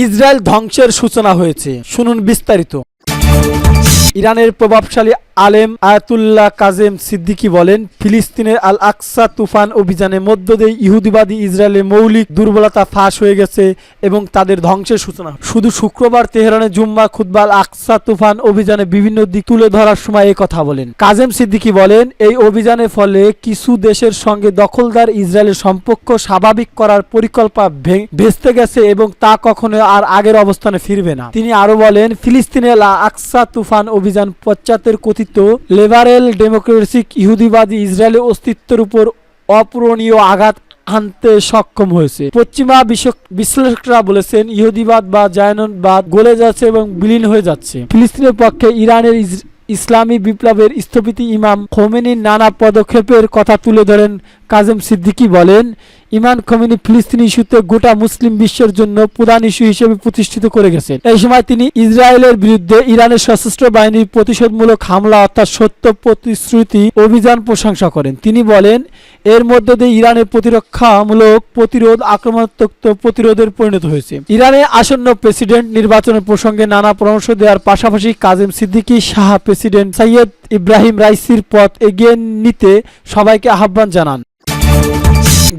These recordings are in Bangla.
ইসরায়েল ধ্বংসের সূচনা হয়েছে, শুনুন বিস্তারিত। ইরানের প্রভাবশালী আলেম আয়াতুল্লাহ কাজেম সিদ্দিকী বলেন, ফিলিস্তিনের আল আকসা তুফান অভিযানের মধ্য দিয়ে ইহুদিবাদী ইসরায়েলের মৌলিক দুর্বলতা ফাঁস হয়ে গেছে এবং তাদের ধ্বংসের সূচনা। শুধু শুক্রবার তেহরানে জুম্মা খুতবা আল আকসা তুফান অভিযানের বিভিন্ন দিক তুলে ধরার সময় এই কথা বলেন। কাজেম সিদ্দিকী বলেন, এই অভিযানের ফলে কিছু দেশের সঙ্গে দখলদার ইসরায়েলের সম্পর্ক স্বাভাবিক করার পরিকল্পনা ভেস্তে গেছে এবং তা কখনো আর আগের অবস্থানে ফিরবে না। তিনি আরো বলেন, ফিলিস্তিনের আল আকসা তুফান অভিযান পশ্চাতের কথিত লিবারেল ডেমোক্রেটিক ইহুদিবাদী ইসরায়েলের অস্তিত্বের উপর অপূরণীয় আঘাত আনতে সক্ষম হয়েছে। পশ্চিমা বিশ্লেষকরা বলেছেন, ইহুদিবাদ বা জায়নবাদ গলে যাচ্ছে এবং বিলীন হয়ে যাচ্ছে। ফিলিস্তিনের পক্ষে ইরানের ইসলামী বিপ্লবের স্থপতি ইমাম খোমেনির নানা পদক্ষেপের কথা তুলে ধরেন কাজেম সিদ্দিকী বলেন, ইমাম খোমেনি ফিলিস্তিনি ইস্যুতে গোটা মুসলিম বিশ্বের জন্য প্রধান ইস্যু হিসেবে প্রতিষ্ঠিত করে গেছেন। এই সময় তিনি ইসরায়েলের বিরুদ্ধে ইরানের সশস্ত্র বাহিনীর প্রতিশোধমূলক হামলা অর্থাৎ সত্য প্রতিশ্রুতি অভিযান প্রশংসা করেন। তিনি বলেন, এর মধ্য দিয়ে ইরানের প্রতিরক্ষামূলক প্রতিরোধ আক্রমণাত্মক প্রতিরোধের পরিণত হয়েছে। ইরানের আসন্ন প্রেসিডেন্ট নির্বাচনের প্রসঙ্গে নানা পরামর্শ দেওয়ার পাশাপাশি কাজেম সিদ্দিকী শাহ প্রেসিডেন্ট সৈয়দ ইব্রাহিম রাইসির পথ এগিয়ে নিতে সবাইকে আহ্বান জানান।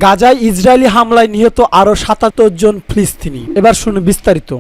গাজায় ইসরায়েলি হামলায় নিহত আরো ৭৭ জন ফিলিস্তিনি। এবার শুনুন বিস্তারিত।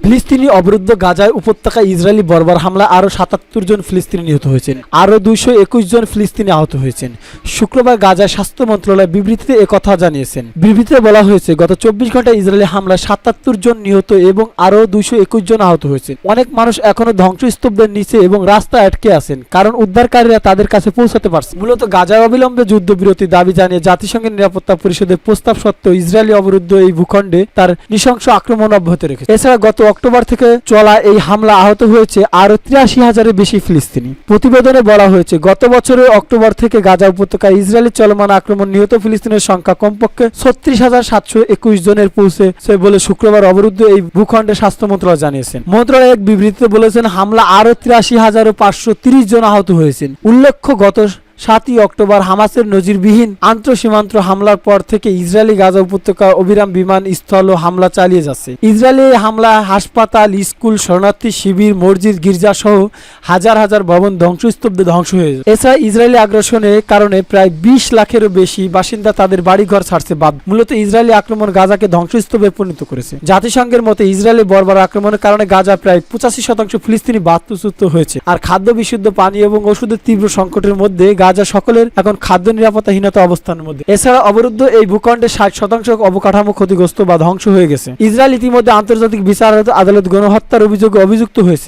ফিলিস্তিনি অবরুদ্ধ গাজায় উপত্যকায় ইসরায়েলি বর্বর হামলায় আরও ৭৭ জন ফিলিস্তিনি নিহত হয়েছেন, আরও ২২১ জন ফিলিস্তিনি আহত হয়েছেন। শুক্রবার গাজায় স্বাস্থ্য মন্ত্রণালয় বিবৃতিতে একথা জানিয়েছেন। বিবৃতিতে বলা হয়েছে, গত ২৪ ঘন্টায় ইসরায়েলি হামলায় ৭৭ জন নিহত এবং আরও ২২১ জন আহত হয়েছেন। অনেক মানুষ এখনও ধ্বংসস্তূপের নিচে এবং রাস্তায় আটকে আছেন, কারণ উদ্ধারকারীরা তাদের কাছে পৌঁছাতে পারছে। মূলত গাজায় অবিলম্বে যুদ্ধবিরতির দাবি জানিয়ে জাতিসংঘের নিরাপত্তা পরিষদের প্রস্তাব সত্ত্বেও ইসরায়েলি অবরুদ্ধ এই ভূখণ্ডে তার নৃশংস আক্রমণ অব্যাহত রেখেছে। এছাড়া গত অক্টোবর থেকে চলা এই হামলা আহত হয়েছে আরো ৮৩,০০০-এর বেশি ফিলিস্তিনি। প্রতিবেদনে বলা হয়েছে, গত বছরের অক্টোবর থেকে গাজা উপত্যকায় ইসরায়েলি চলমান আক্রমণ নিহত ফিলিস্তিনের সংখ্যা কমপক্ষে ৩৬,৭২১ জনের পৌঁছেছে বলে শুক্রবার অবরুদ্ধ এই ভূখণ্ডে স্বাস্থ্য মন্ত্রণালয় জানিয়েছেন। মন্ত্রণালয় এক বিবৃতিতে বলেছেন, হামলা আরো ৮৩,৫৩০ জন আহত হয়েছেন। উল্লেখ্য, গত ৭ই অক্টোবর হামাসের নজিরবিহীন আন্তঃসীমান্ত হামলার পর থেকে ইসরায়েলি গাজা উপত্যকায় অবিরাম বিমান স্থল ও হামলা চালিয়ে যাচ্ছে। ইসরায়েলি হামলায় হাসপাতাল, স্কুল, শরণার্থী শিবির, মসজিদ, গির্জা সহ হাজার হাজার ভবন ধ্বংসস্তূপে ধ্বংস হয়ে যায়। এছাড়া ইসরায়েলি আগ্রাসনের কারণে প্রায় ২০ লাখেরও বেশি বাসিন্দা তাদের বাড়িঘর ছাড়ছে বাধ্য। মূলত ইসরায়েলি আক্রমণ গাজাকে ধ্বংসস্তূপে পরিণত করেছে। জাতিসংঘের মতে ইসরায়েলি বর্বর আক্রমণের কারণে গাজা প্রায় ৮৫% ফিলিস্তিনি বাস্তুচ্যুত হয়েছে। আর খাদ্য, বিশুদ্ধ পানি এবং ওষুধের তীব্র সংকটের মধ্যে গাজা সকলের এখন খাদ্য নিরাপত্তাহীনতা অবস্থানের মধ্যে। এছাড়া অবরুদ্ধ এই ভূখণ্ডে ৬০% অবকাঠামো ক্ষতিগ্রস্ত বা ধ্বংস হয়ে গেছে। ইসরায়েল ইতিমধ্যে আন্তর্জাতিক বিচার আদালত গণহত্যার অভিযোগে অভিযুক্ত হয়েছে।